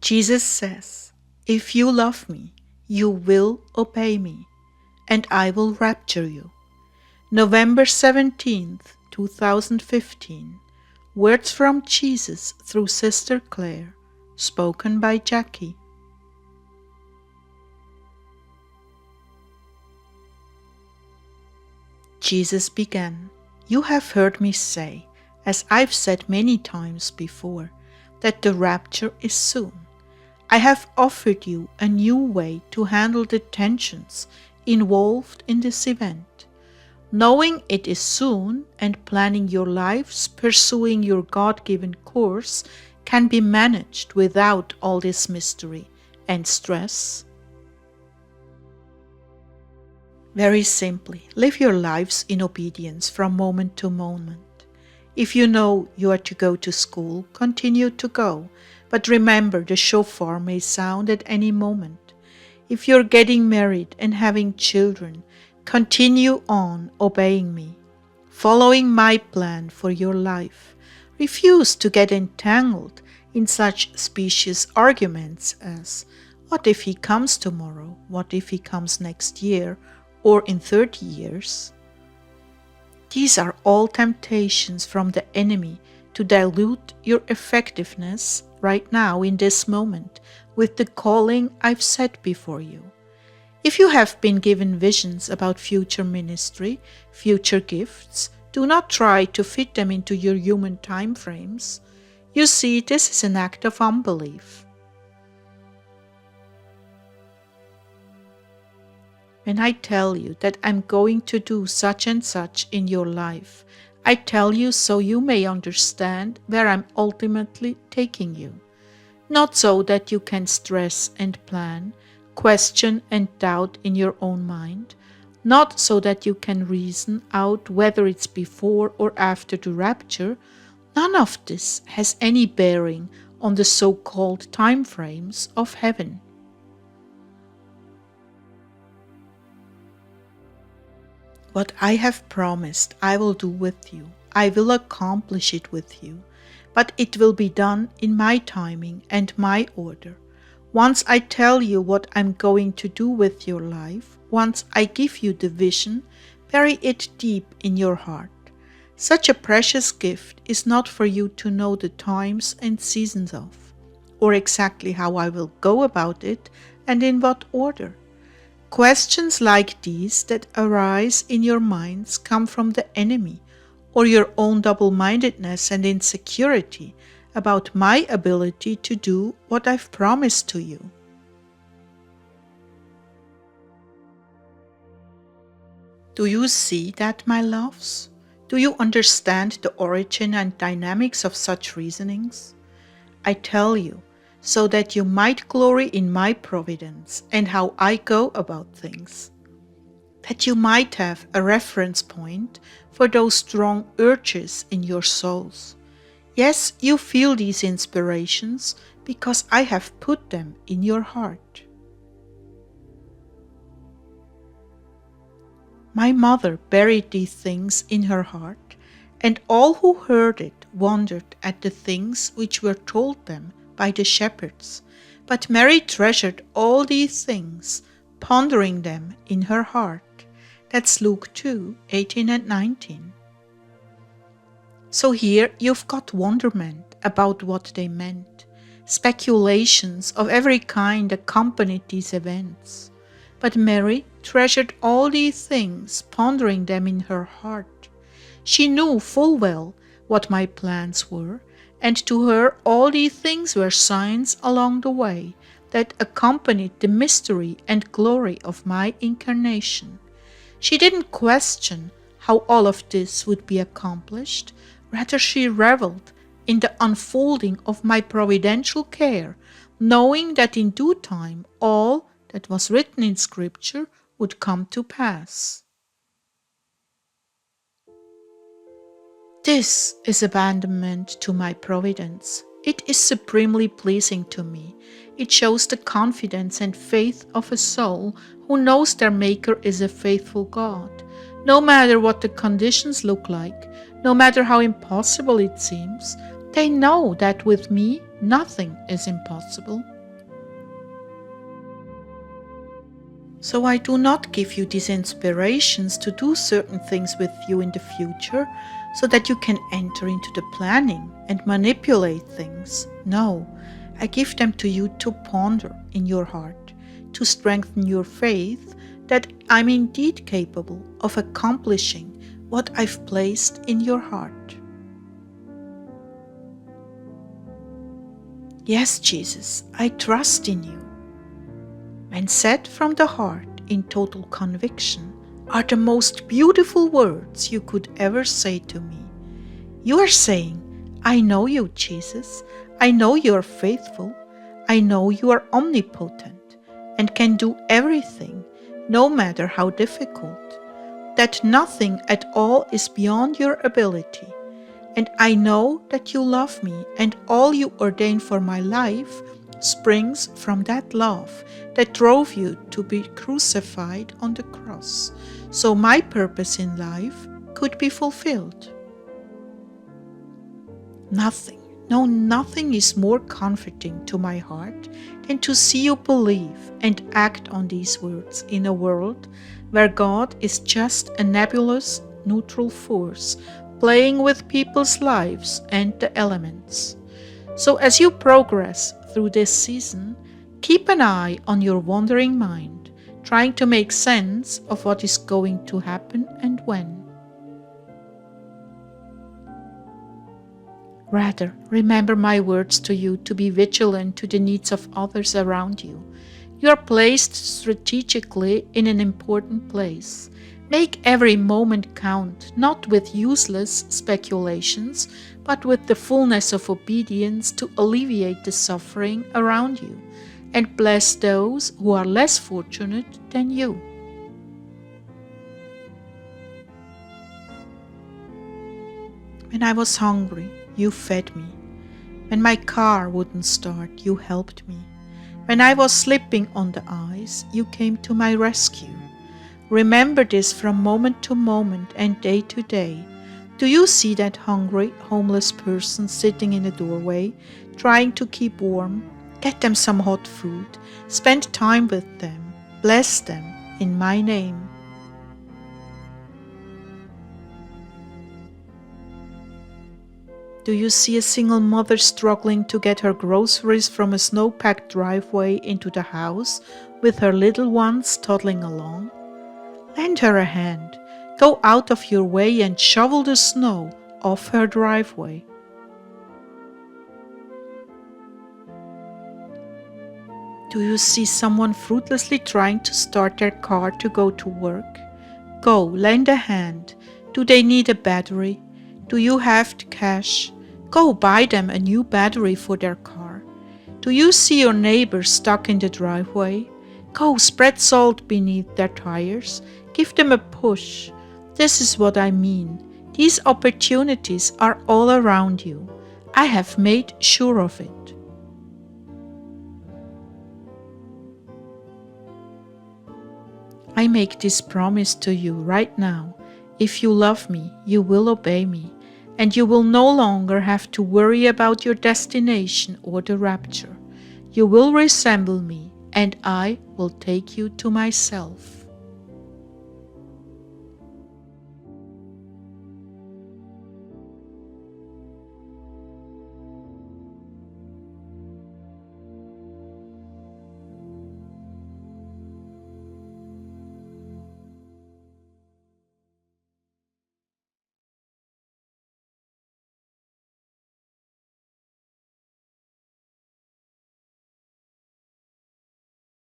Jesus says, "If you love me, you will obey me, and I will rapture you." November 17th, 2015. Words from Jesus through Sister Clare, spoken by Jackie. Jesus began, "You have heard me say, as I've said many times before, that the rapture is soon. I have offered you a new way to handle the tensions involved in this event. Knowing it is soon and planning your lives, pursuing your God-given course, can be managed without all this mystery and stress. Very simply, live your lives in obedience from moment to moment. If you know you are to go to school, continue to go, but remember the shofar may sound at any moment. If you're getting married and having children, continue on obeying me, following my plan for your life. Refuse to get entangled in such specious arguments as, what if he comes tomorrow? What if he comes next year or in 30 years? These are all temptations from the enemy to dilute your effectiveness right now in this moment with the calling I've set before you. If you have been given visions about future ministry, future gifts, do not try to fit them into your human time frames. You see, this is an act of unbelief. When I tell you that I'm going to do such and such in your life, I tell you so you may understand where I'm ultimately taking you. Not so that you can stress and plan, question and doubt in your own mind, not so that you can reason out whether it's before or after the rapture. None of this has any bearing on the so-called time frames of heaven. What I have promised I will do with you, I will accomplish it with you, but it will be done in my timing and my order. Once I tell you what I'm going to do with your life, once I give you the vision, bury it deep in your heart. Such a precious gift is not for you to know the times and seasons of, or exactly how I will go about it and in what order. Questions like these that arise in your minds come from the enemy or your own double-mindedness and insecurity about my ability to do what I've promised to you. Do you see that, my loves? Do you understand the origin and dynamics of such reasonings? I tell you, so that you might glory in my providence and how I go about things. That you might have a reference point for those strong urges in your souls. Yes, you feel these inspirations because I have put them in your heart. My mother buried these things in her heart, and all who heard it wondered at the things which were told them by the shepherds. But Mary treasured all these things, pondering them in her heart. That's Luke 2:18 and 19. So here you've got wonderment about what they meant. Speculations of every kind accompanied these events. But Mary treasured all these things, pondering them in her heart. She knew full well what my plans were, and to her all these things were signs along the way that accompanied the mystery and glory of my incarnation. She didn't question how all of this would be accomplished. Rather, she reveled in the unfolding of my providential care, knowing that in due time all that was written in Scripture would come to pass. This is abandonment to my providence. It is supremely pleasing to me. It shows the confidence and faith of a soul who knows their Maker is a faithful God. No matter what the conditions look like, no matter how impossible it seems, they know that with me nothing is impossible. So I do not give you these inspirations to do certain things with you in the future so that you can enter into the planning and manipulate things. No, I give them to you to ponder in your heart, to strengthen your faith that I'm indeed capable of accomplishing what I've placed in your heart. Yes, Jesus, I trust in you. When said from the heart in total conviction, are the most beautiful words you could ever say to me. You are saying, I know you, Jesus. I know you are faithful. I know you are omnipotent and can do everything, no matter how difficult. That nothing at all is beyond your ability. And I know that you love me, and all you ordain for my life springs from that love that drove you to be crucified on the cross, so my purpose in life could be fulfilled. Nothing, no, nothing is more comforting to my heart than to see you believe and act on these words in a world where God is just a nebulous, neutral force playing with people's lives and the elements. So as you progress through this season, keep an eye on your wandering mind, trying to make sense of what is going to happen and when. Rather, remember my words to you to be vigilant to the needs of others around you. You are placed strategically in an important place. Make every moment count, not with useless speculations, but with the fullness of obedience to alleviate the suffering around you, and bless those who are less fortunate than you. When I was hungry, you fed me. When my car wouldn't start, you helped me. When I was slipping on the ice, you came to my rescue. Remember this from moment to moment and day to day. Do you see that hungry, homeless person sitting in a doorway, trying to keep warm? Get them some hot food. Spend time with them. Bless them in my name. Do you see a single mother struggling to get her groceries from a snow-packed driveway into the house with her little ones toddling along? Lend her a hand. Go out of your way and shovel the snow off her driveway. Do you see someone fruitlessly trying to start their car to go to work? Go, lend a hand. Do they need a battery? Do you have cash? Go buy them a new battery for their car. Do you see your neighbor stuck in the driveway? Go spread salt beneath their tires. Give them a push. This is what I mean. These opportunities are all around you. I have made sure of it. I make this promise to you right now. If you love me, you will obey me, and you will no longer have to worry about your destination or the rapture. You will resemble me, and I will take you to myself.